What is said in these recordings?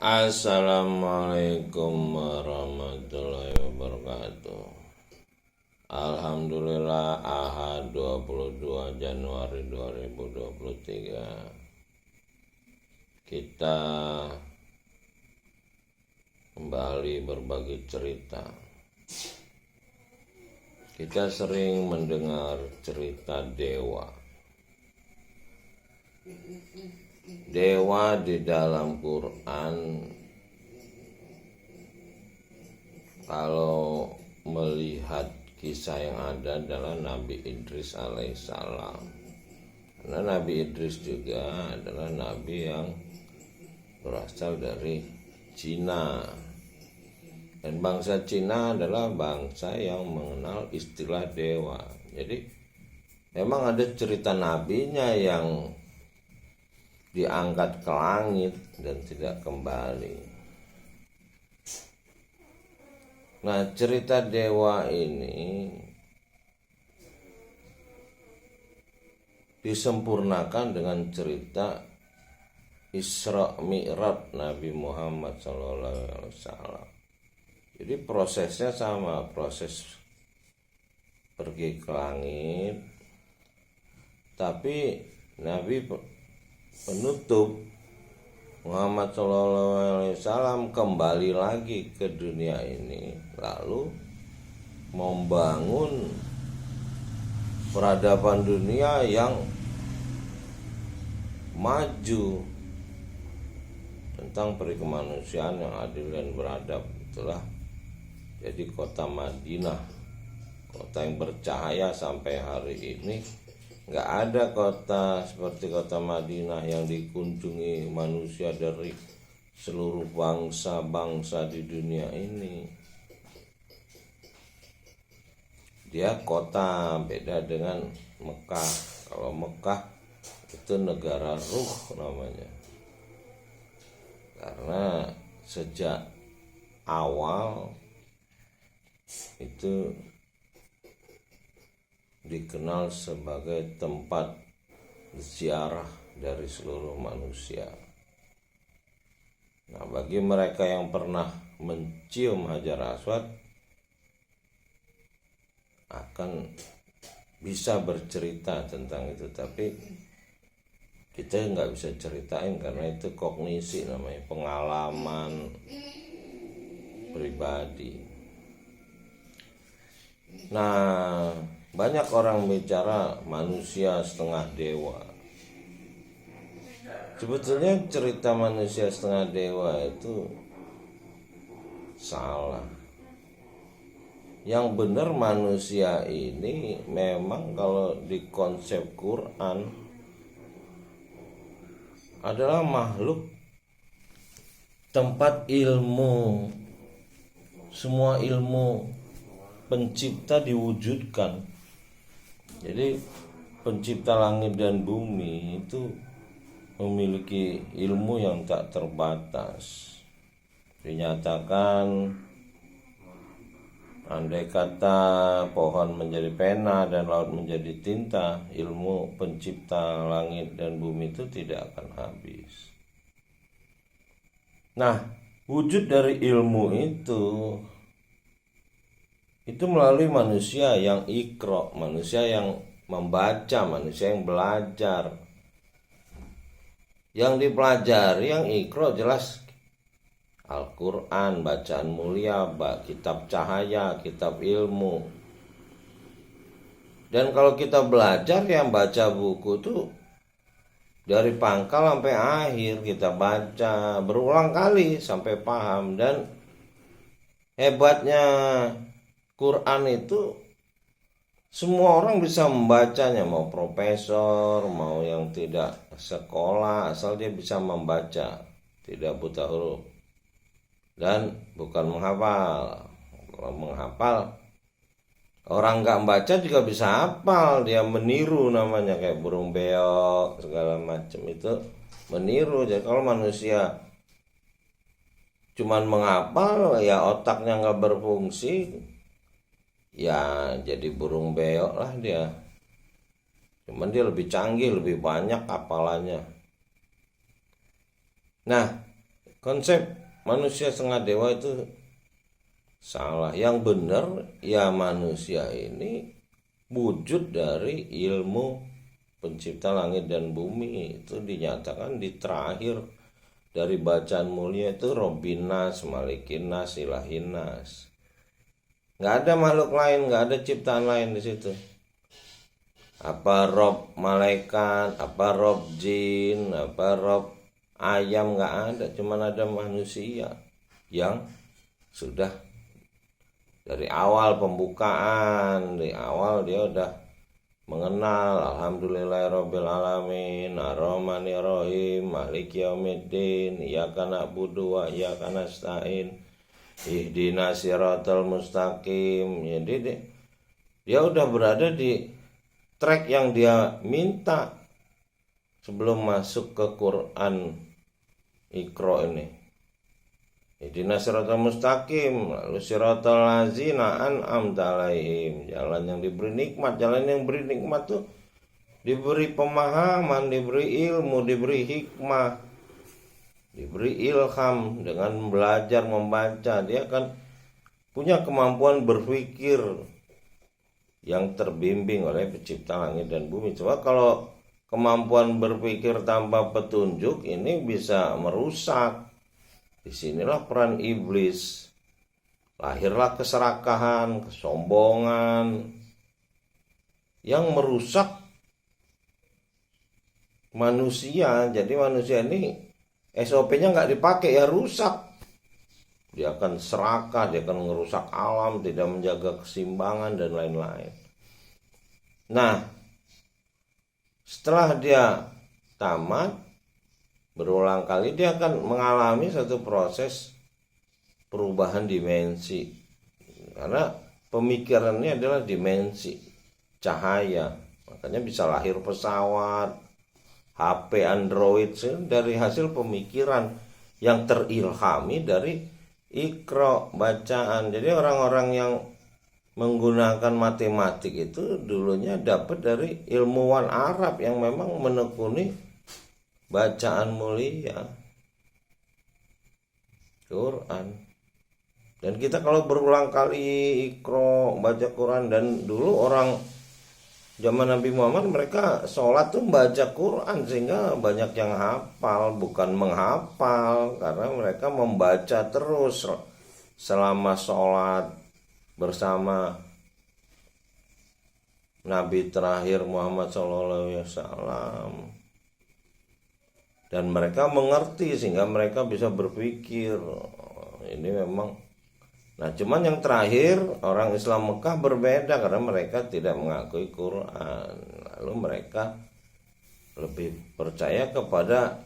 Assalamualaikum warahmatullahi wabarakatuh. Alhamdulillah, Ahad 22 Januari 2023. Kita kembali berbagi cerita. Kita sering mendengar cerita dewa. Dewa di dalam Quran, kalau melihat kisah yang ada adalah Nabi Idris alaihissalam. Karena Nabi Idris juga adalah nabi yang berasal dari Cina. Dan bangsa Cina adalah bangsa yang mengenal istilah dewa. Jadi memang ada cerita nabinya yang diangkat ke langit dan tidak kembali. Nah, cerita dewa ini disempurnakan dengan cerita Isra Mi'raj Nabi Muhammad SAW. Jadi prosesnya sama, proses pergi ke langit, tapi Nabi penutup Muhammad SAW kembali lagi ke dunia ini, lalu membangun peradaban dunia yang maju tentang perikemanusiaan yang adil dan beradab. Itulah jadi kota Madinah, kota yang bercahaya sampai hari ini. Nggak ada kota seperti kota Madinah yang dikunjungi manusia dari seluruh bangsa-bangsa di dunia ini. Dia kota, beda dengan Mekah. Kalau Mekah itu negara ruh namanya. Karena sejak awal itu dikenal sebagai tempat ziarah dari seluruh manusia. Nah, bagi mereka yang pernah mencium Hajar Aswad akan bisa bercerita tentang itu, tapi kita nggak bisa ceritain karena itu kognisi, namanya pengalaman pribadi. Nah, banyak orang bicara manusia setengah dewa. Sebetulnya cerita manusia setengah dewa itu salah. Yang benar manusia ini memang kalau di konsep Quran adalah makhluk tempat ilmu. Semua ilmu pencipta diwujudkan. Jadi pencipta langit dan bumi itu memiliki ilmu yang tak terbatas. Dinyatakan andai kata pohon menjadi pena dan laut menjadi tinta, ilmu pencipta langit dan bumi itu tidak akan habis. Nah, wujud dari ilmu itu melalui manusia yang iqra, manusia yang membaca, manusia yang belajar. Yang dipelajari, yang iqra jelas Al-Quran, bacaan mulia, kitab cahaya, kitab ilmu. Dan kalau kita belajar, yang baca buku itu dari pangkal sampai akhir kita baca berulang kali sampai paham. Dan hebatnya Quran itu semua orang bisa membacanya, mau profesor, mau yang tidak sekolah, asal dia bisa membaca, tidak buta huruf dan bukan menghafal. Kalau menghafal, orang nggak membaca juga bisa hafal, dia meniru, namanya kayak burung beok segala macam itu meniru. Jadi kalau manusia cuman menghafal, ya otaknya nggak berfungsi, ya jadi burung beok lah dia. Cuman dia lebih canggih, lebih banyak hafalannya. Nah, konsep manusia setengah dewa itu salah. Yang benar ya manusia ini wujud dari ilmu pencipta langit dan bumi. Itu dinyatakan di terakhir dari bacaan mulia itu Robbinas, Malikinas, Ilahinas. Nggak ada makhluk lain, nggak ada ciptaan lain di situ. Apa Rob malaikat, apa Rob jin, apa Rob ayam, nggak ada. Cuman ada manusia yang sudah dari awal pembukaan, di awal dia udah mengenal Alhamdulillahirabbil alamin, Ar-Rahmanir-Rahim, Maliki Yaumiddin, Iyyaka na'budu wa iyyaka nasta'in, Ihdinas siratal mustaqim. Jadi dia udah berada di track yang dia minta sebelum masuk ke Quran Iqra ini. Ihdinas siratal mustaqim, lalu siratal ladzina an'amta 'alaihim, jalan yang diberi nikmat. Jalan yang beri nikmat tuh diberi pemahaman, diberi ilmu, diberi hikmah, diberi ilham dengan belajar membaca. Dia akan punya kemampuan berpikir yang terbimbing oleh pencipta langit dan bumi. Coba kalau kemampuan berpikir tanpa petunjuk ini bisa merusak. Disinilah peran iblis. Lahirlah keserakahan, kesombongan yang merusak manusia. Jadi manusia ini SOP-nya nggak dipakai ya rusak. Dia akan serakah, dia akan merusak alam, tidak menjaga keseimbangan dan lain-lain. Nah, setelah dia tamat, berulang kali dia akan mengalami satu proses perubahan dimensi. Karena pemikirannya adalah dimensi cahaya. Makanya bisa lahir pesawat, HP Android dari hasil pemikiran yang terilhami dari Iqra, bacaan. Jadi orang-orang yang menggunakan matematik itu dulunya dapat dari ilmuwan Arab yang memang menekuni bacaan mulia Quran. Dan kita kalau berulang kali Iqra, baca Quran, dan dulu orang zaman Nabi Muhammad mereka sholat tuh baca Quran sehingga banyak yang hafal, bukan menghafal, karena mereka membaca terus selama sholat bersama Nabi terakhir Muhammad SAW. Dan mereka mengerti sehingga mereka bisa berpikir. Ini memang. Nah, cuman yang terakhir orang Islam Mekah berbeda karena mereka tidak mengakui Quran. Lalu mereka lebih percaya kepada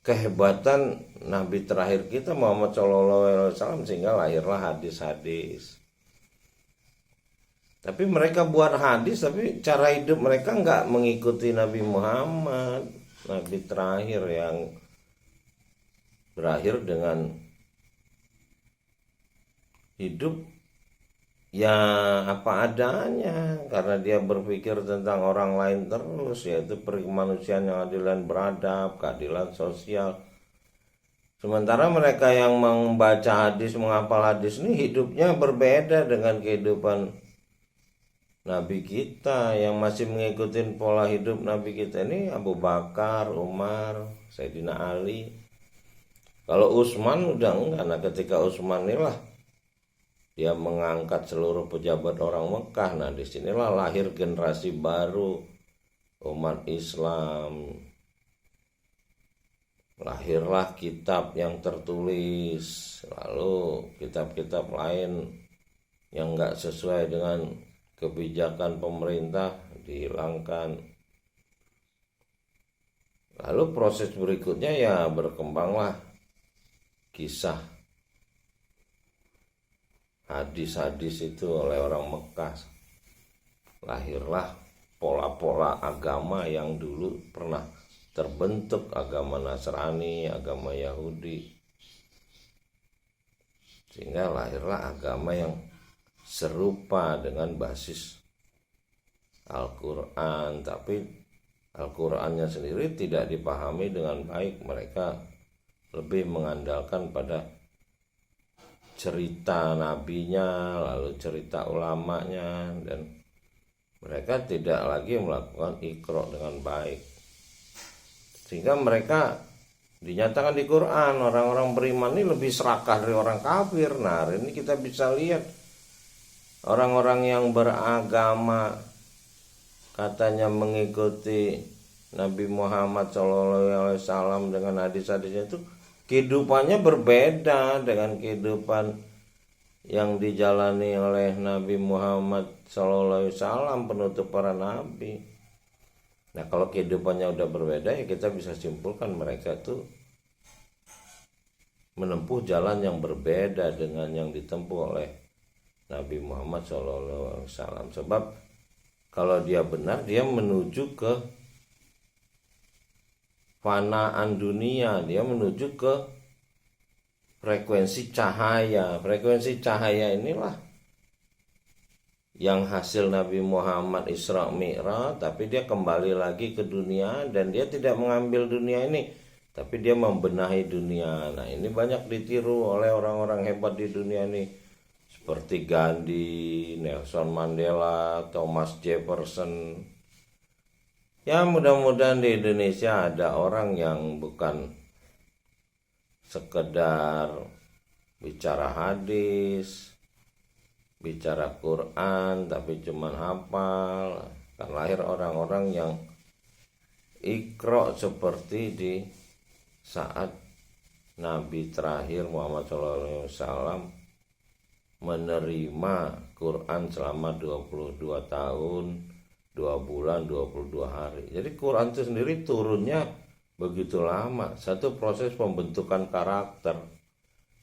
kehebatan Nabi terakhir kita Muhammad SAW sehingga lahirlah hadis-hadis. Tapi mereka buat hadis, tapi cara hidup mereka nggak mengikuti Nabi Muhammad, Nabi terakhir yang berakhir dengan hidup ya apa adanya, karena dia berpikir tentang orang lain terus, yaitu kemanusiaan yang adil dan beradab, keadilan sosial. Sementara mereka yang membaca hadis, menghafal hadis ini hidupnya berbeda dengan kehidupan Nabi kita yang masih mengikuti pola hidup Nabi kita ini. Abu Bakar, Umar, Sayyidina Ali. Kalau Utsman udah enggak. Nah, ketika Utsman inilah dia mengangkat seluruh pejabat orang Mekah. Nah, disinilah lahir generasi baru umat Islam. Lahirlah kitab yang tertulis, lalu kitab-kitab lain yang enggak sesuai dengan kebijakan pemerintah dihilangkan. Lalu proses berikutnya ya berkembanglah kisah hadis-hadis itu oleh orang Mekah. Lahirlah pola-pola agama yang dulu pernah terbentuk, agama Nasrani, agama Yahudi. Sehingga lahirlah agama yang serupa dengan basis Al-Quran, tapi Al-Qurannya sendiri tidak dipahami dengan baik. Mereka lebih mengandalkan pada cerita nabinya, lalu cerita ulamanya, dan mereka tidak lagi melakukan iqra dengan baik. Sehingga mereka dinyatakan di Quran, orang-orang beriman ini lebih serakah dari orang kafir. Nah, hari ini kita bisa lihat orang-orang yang beragama katanya mengikuti Nabi Muhammad SAW dengan hadis-hadisnya itu, kehidupannya berbeda dengan kehidupan yang dijalani oleh Nabi Muhammad SAW, penutup para nabi. Nah, kalau kehidupannya udah berbeda, ya kita bisa simpulkan mereka tuh menempuh jalan yang berbeda dengan yang ditempuh oleh Nabi Muhammad SAW. Sebab kalau dia benar, dia menuju ke fanaan dunia, dia menuju ke frekuensi cahaya. Frekuensi cahaya inilah yang hasil Nabi Muhammad Isra Mi'raj, tapi dia kembali lagi ke dunia dan dia tidak mengambil dunia ini, tapi dia membenahi dunia. Nah, ini banyak ditiru oleh orang-orang hebat di dunia ini, seperti Gandhi, Nelson Mandela, Thomas Jefferson. Ya, mudah-mudahan di Indonesia ada orang yang bukan sekedar bicara hadis, bicara Quran, tapi cuman hafal. Kan lahir orang-orang yang iqra seperti di saat Nabi terakhir Muhammad SAW menerima Quran selama 22 tahun, 2 bulan, 22 hari. Jadi Quran itu sendiri turunnya begitu lama, satu proses pembentukan karakter.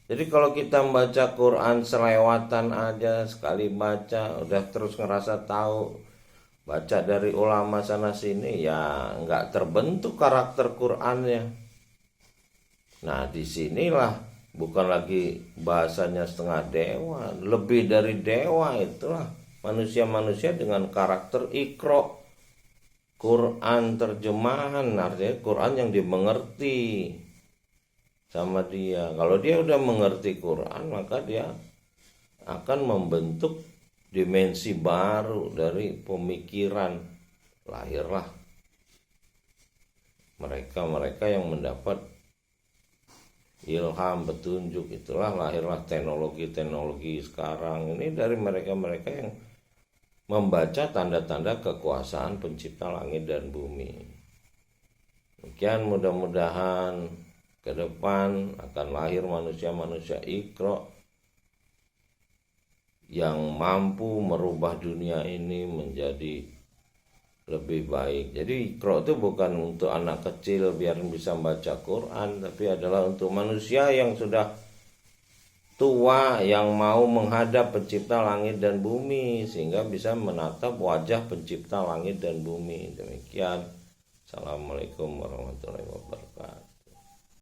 Jadi kalau kita membaca Quran selewatan aja, sekali baca udah terus ngerasa tahu, baca dari ulama sana sini, ya nggak terbentuk karakter Qurannya. Nah, disinilah bukan lagi bahasanya setengah dewa, lebih dari dewa. Itulah manusia-manusia dengan karakter iqra, Quran terjemahan, artinya Quran yang dimengerti sama dia. Kalau dia udah mengerti Quran, maka dia akan membentuk dimensi baru dari pemikiran. Lahirlah mereka-mereka yang mendapat ilham, petunjuk. Itulah lahirlah teknologi-teknologi sekarang ini dari mereka-mereka yang membaca tanda-tanda kekuasaan pencipta langit dan bumi. Demikian, mudah-mudahan ke depan akan lahir manusia-manusia iqra yang mampu merubah dunia ini menjadi lebih baik. Jadi iqra itu bukan untuk anak kecil biar bisa membaca Quran, tapi adalah untuk manusia yang sudah tua, yang mau menghadap pencipta langit dan bumi sehingga bisa menatap wajah pencipta langit dan bumi. Demikian. Assalamualaikum warahmatullahi wabarakatuh.